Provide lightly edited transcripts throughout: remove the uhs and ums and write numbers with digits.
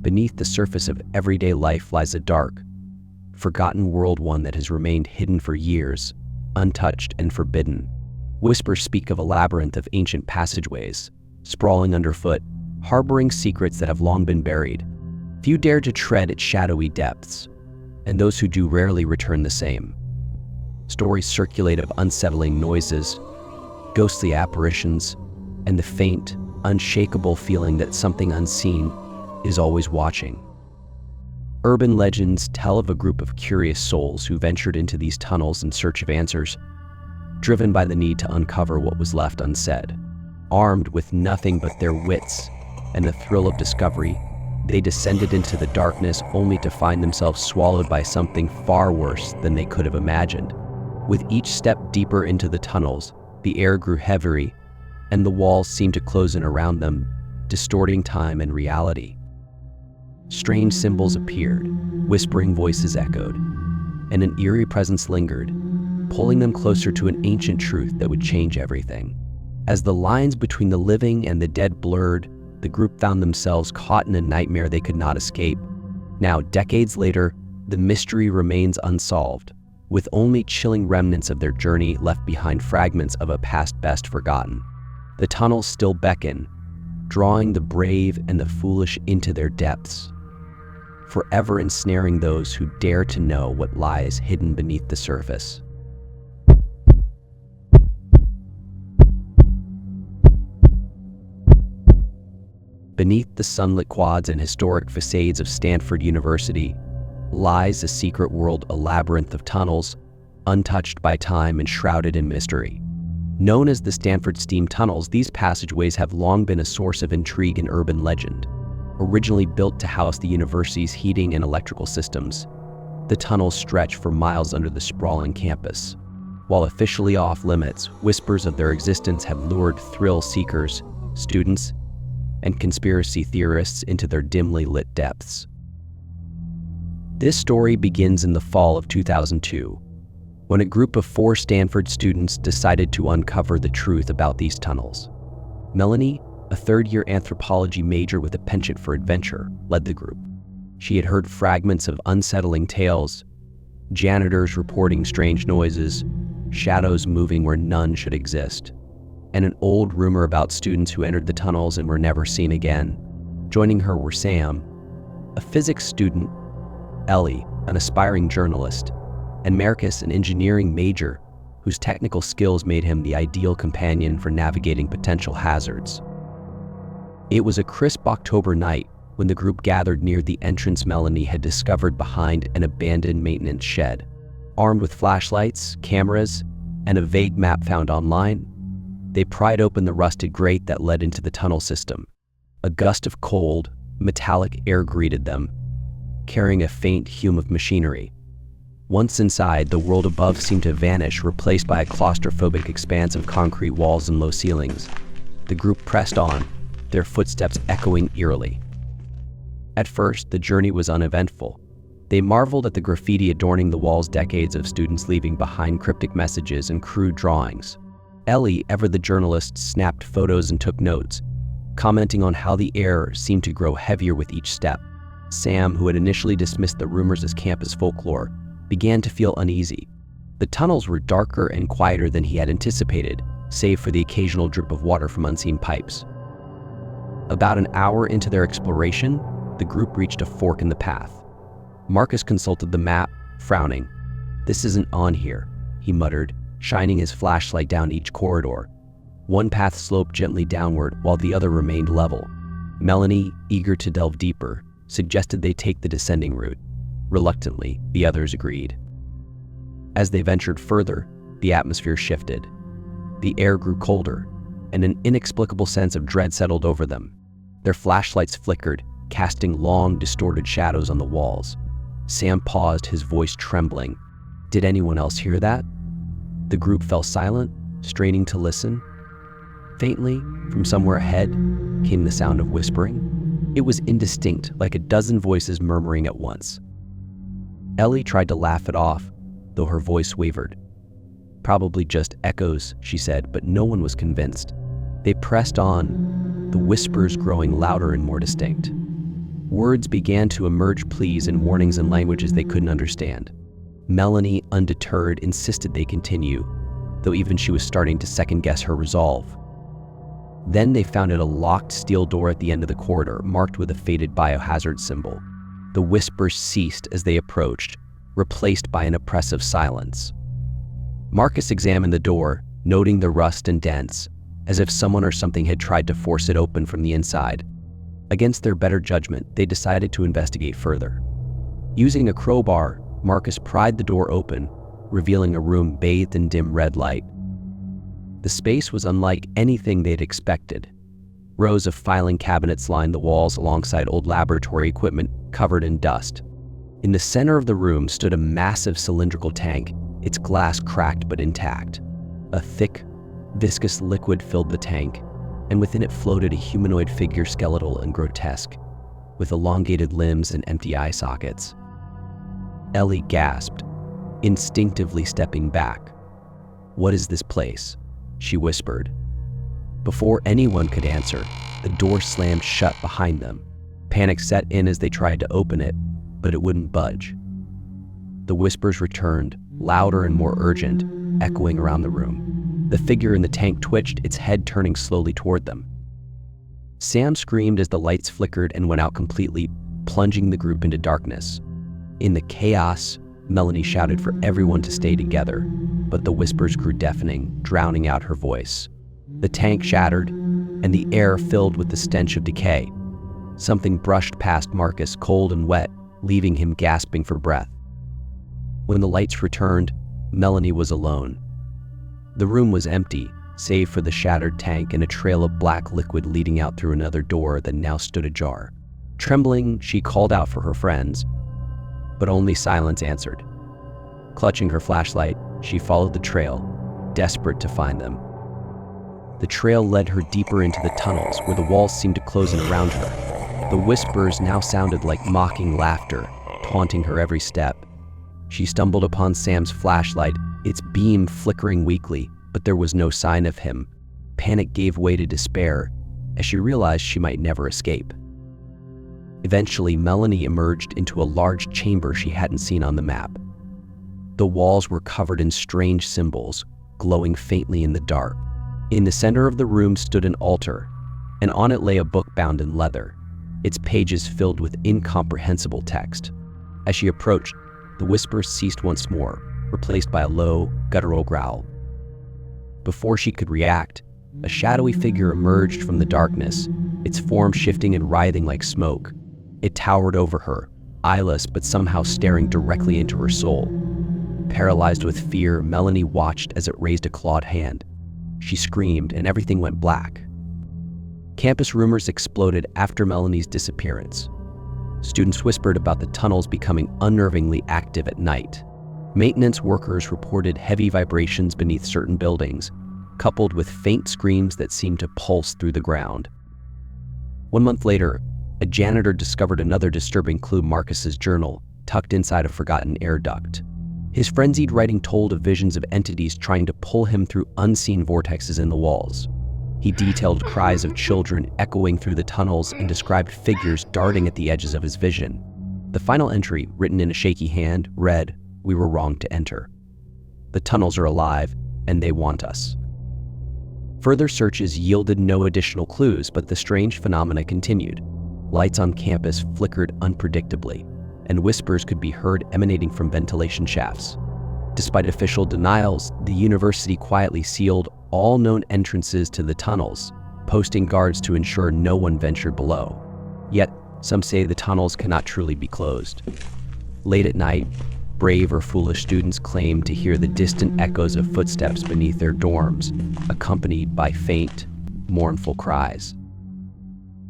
Beneath the surface of everyday life lies a dark, forgotten world, one that has remained hidden for years, untouched and forbidden. Whispers speak of a labyrinth of ancient passageways, sprawling underfoot, harboring secrets that have long been buried. Few dare to tread its shadowy depths, and those who do rarely return the same. Stories circulate of unsettling noises, ghostly apparitions, and the faint, unshakable feeling that something unseen is always watching. Urban legends tell of a group of curious souls who ventured into these tunnels in search of answers, driven by the need to uncover what was left unsaid. Armed with nothing but their wits and the thrill of discovery, they descended into the darkness only to find themselves swallowed by something far worse than they could have imagined. With each step deeper into the tunnels, the air grew heavier, and the walls seemed to close in around them, distorting time and reality. Strange symbols appeared, whispering voices echoed, and an eerie presence lingered, pulling them closer to an ancient truth that would change everything. As the lines between the living and the dead blurred, the group found themselves caught in a nightmare they could not escape. Now, decades later, the mystery remains unsolved, with only chilling remnants of their journey left behind, fragments of a past best forgotten. The tunnels still beckon, drawing the brave and the foolish into their depths, forever ensnaring those who dare to know what lies hidden beneath the surface. Beneath the sunlit quads and historic facades of Stanford University lies a secret world, a labyrinth of tunnels, untouched by time and shrouded in mystery. Known as the Stanford Steam Tunnels, these passageways have long been a source of intrigue and urban legend. Originally built to house the university's heating and electrical systems, the tunnels stretch for miles under the sprawling campus. While officially off limits, whispers of their existence have lured thrill seekers, students, and conspiracy theorists into their dimly lit depths. This story begins in the fall of 2002, when a group of 4 Stanford students decided to uncover the truth about these tunnels. Melanie, a third-year anthropology major with a penchant for adventure, led the group. She had heard fragments of unsettling tales, janitors reporting strange noises, shadows moving where none should exist, and an old rumor about students who entered the tunnels and were never seen again. Joining her were Sam, a physics student, Ellie, an aspiring journalist, and Marcus, an engineering major whose technical skills made him the ideal companion for navigating potential hazards. It was a crisp October night when the group gathered near the entrance Melanie had discovered behind an abandoned maintenance shed. Armed with flashlights, cameras, and a vague map found online, they pried open the rusted grate that led into the tunnel system. A gust of cold, metallic air greeted them, carrying a faint hum of machinery. Once inside, the world above seemed to vanish, replaced by a claustrophobic expanse of concrete walls and low ceilings. The group pressed on, their footsteps echoing eerily. At first, the journey was uneventful. They marveled at the graffiti adorning the walls, decades of students leaving behind cryptic messages and crude drawings. Ellie, ever the journalist, snapped photos and took notes, commenting on how the air seemed to grow heavier with each step. Sam, who had initially dismissed the rumors as campus folklore, began to feel uneasy. The tunnels were darker and quieter than he had anticipated, save for the occasional drip of water from unseen pipes. About an hour into their exploration, the group reached a fork in the path. Marcus consulted the map, frowning. "This isn't on here," he muttered, shining his flashlight down each corridor. One path sloped gently downward while the other remained level. Melanie, eager to delve deeper, suggested they take the descending route. Reluctantly, the others agreed. As they ventured further, the atmosphere shifted. The air grew colder, and an inexplicable sense of dread settled over them. Their flashlights flickered, casting long, distorted shadows on the walls. Sam paused, his voice trembling. Did anyone else hear that? The group fell silent, straining to listen. Faintly, from somewhere ahead, came the sound of whispering. It was indistinct, like a dozen voices murmuring at once. Ellie tried to laugh it off, though her voice wavered. "Probably just echoes," she said, but no one was convinced. They pressed on, the whispers growing louder and more distinct. Words began to emerge, pleas and warnings in languages they couldn't understand. Melanie, undeterred, insisted they continue, though even she was starting to second-guess her resolve. Then they found a locked steel door at the end of the corridor, marked with a faded biohazard symbol. The whispers ceased as they approached, replaced by an oppressive silence. Marcus examined the door, noting the rust and dents, as if someone or something had tried to force it open from the inside. Against their better judgment, they decided to investigate further. Using a crowbar, Marcus pried the door open, revealing a room bathed in dim red light. The space was unlike anything they'd expected. Rows of filing cabinets lined the walls alongside old laboratory equipment covered in dust. In the center of the room stood a massive cylindrical tank, its glass cracked but intact. A thick, viscous liquid filled the tank, and within it floated a humanoid figure, skeletal and grotesque, with elongated limbs and empty eye sockets. Ellie gasped, instinctively stepping back. "What is this place?" she whispered. Before anyone could answer, the door slammed shut behind them. Panic set in as they tried to open it, but it wouldn't budge. The whispers returned, louder and more urgent, echoing around the room. The figure in the tank twitched, its head turning slowly toward them. Sam screamed as the lights flickered and went out completely, plunging the group into darkness. In the chaos, Melanie shouted for everyone to stay together, but the whispers grew deafening, drowning out her voice. The tank shattered, and the air filled with the stench of decay. Something brushed past Marcus, cold and wet, leaving him gasping for breath. When the lights returned, Melanie was alone. The room was empty, save for the shattered tank and a trail of black liquid leading out through another door that now stood ajar. Trembling, she called out for her friends, but only silence answered. Clutching her flashlight, she followed the trail, desperate to find them. The trail led her deeper into the tunnels, where the walls seemed to close in around her. The whispers now sounded like mocking laughter, taunting her every step. She stumbled upon Sam's flashlight, its beam flickering weakly, but there was no sign of him. Panic gave way to despair, as she realized she might never escape. Eventually, Melanie emerged into a large chamber she hadn't seen on the map. The walls were covered in strange symbols, glowing faintly in the dark. In the center of the room stood an altar, and on it lay a book bound in leather, its pages filled with incomprehensible text. As she approached, the whispers ceased once more, replaced by a low, guttural growl. Before she could react, a shadowy figure emerged from the darkness, its form shifting and writhing like smoke. It towered over her, eyeless but somehow staring directly into her soul. Paralyzed with fear, Melanie watched as it raised a clawed hand. She screamed, and everything went black. Campus rumors exploded after Melanie's disappearance. Students whispered about the tunnels becoming unnervingly active at night. Maintenance workers reported heavy vibrations beneath certain buildings, coupled with faint screams that seemed to pulse through the ground. 1 month later, a janitor discovered another disturbing clue: Marcus's journal, tucked inside a forgotten air duct. His frenzied writing told of visions of entities trying to pull him through unseen vortexes in the walls. He detailed cries of children echoing through the tunnels and described figures darting at the edges of his vision. The final entry, written in a shaky hand, read, "We were wrong to enter. The tunnels are alive, and they want us." Further searches yielded no additional clues, but the strange phenomena continued. Lights on campus flickered unpredictably, and whispers could be heard emanating from ventilation shafts. Despite official denials, the university quietly sealed all known entrances to the tunnels, posting guards to ensure no one ventured below. Yet, some say the tunnels cannot truly be closed. Late at night, brave or foolish students claim to hear the distant echoes of footsteps beneath their dorms, accompanied by faint, mournful cries.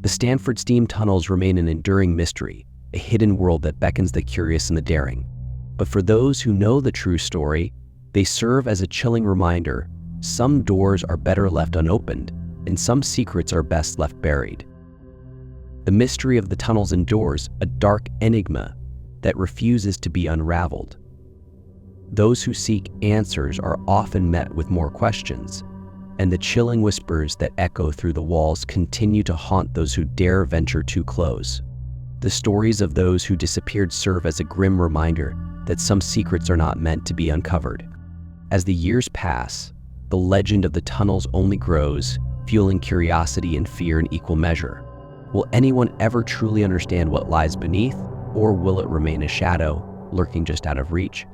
The Stanford Steam Tunnels remain an enduring mystery, a hidden world that beckons the curious and the daring. But for those who know the true story, they serve as a chilling reminder: some doors are better left unopened, and some secrets are best left buried. The mystery of the tunnels endures, a dark enigma that refuses to be unraveled. Those who seek answers are often met with more questions, and the chilling whispers that echo through the walls continue to haunt those who dare venture too close. The stories of those who disappeared serve as a grim reminder that some secrets are not meant to be uncovered. As the years pass, the legend of the tunnels only grows, fueling curiosity and fear in equal measure. Will anyone ever truly understand what lies beneath, or will it remain a shadow, lurking just out of reach?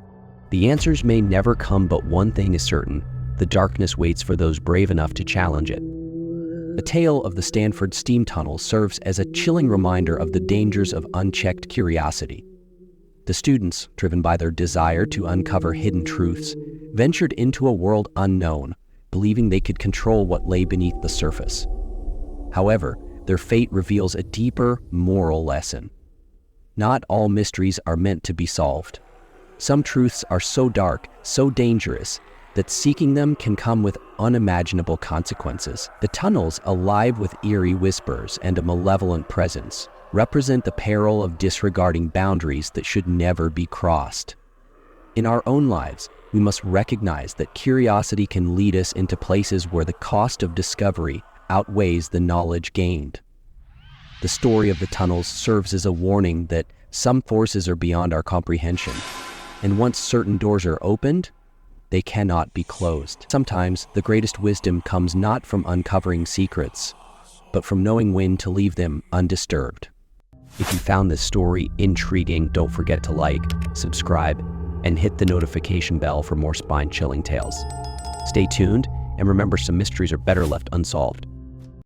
The answers may never come, but one thing is certain: the darkness waits for those brave enough to challenge it. The tale of the Stanford Steam Tunnels serves as a chilling reminder of the dangers of unchecked curiosity. The students, driven by their desire to uncover hidden truths, ventured into a world unknown, believing they could control what lay beneath the surface. However, their fate reveals a deeper moral lesson. Not all mysteries are meant to be solved. Some truths are so dark, so dangerous, that seeking them can come with unimaginable consequences. The tunnels, alive with eerie whispers and a malevolent presence, represent the peril of disregarding boundaries that should never be crossed. In our own lives, we must recognize that curiosity can lead us into places where the cost of discovery outweighs the knowledge gained. The story of the tunnels serves as a warning that some forces are beyond our comprehension, and once certain doors are opened, they cannot be closed. Sometimes the greatest wisdom comes not from uncovering secrets, but from knowing when to leave them undisturbed. If you found this story intriguing, don't forget to like, subscribe, and hit the notification bell for more spine-chilling tales. Stay tuned, and remember, some mysteries are better left unsolved.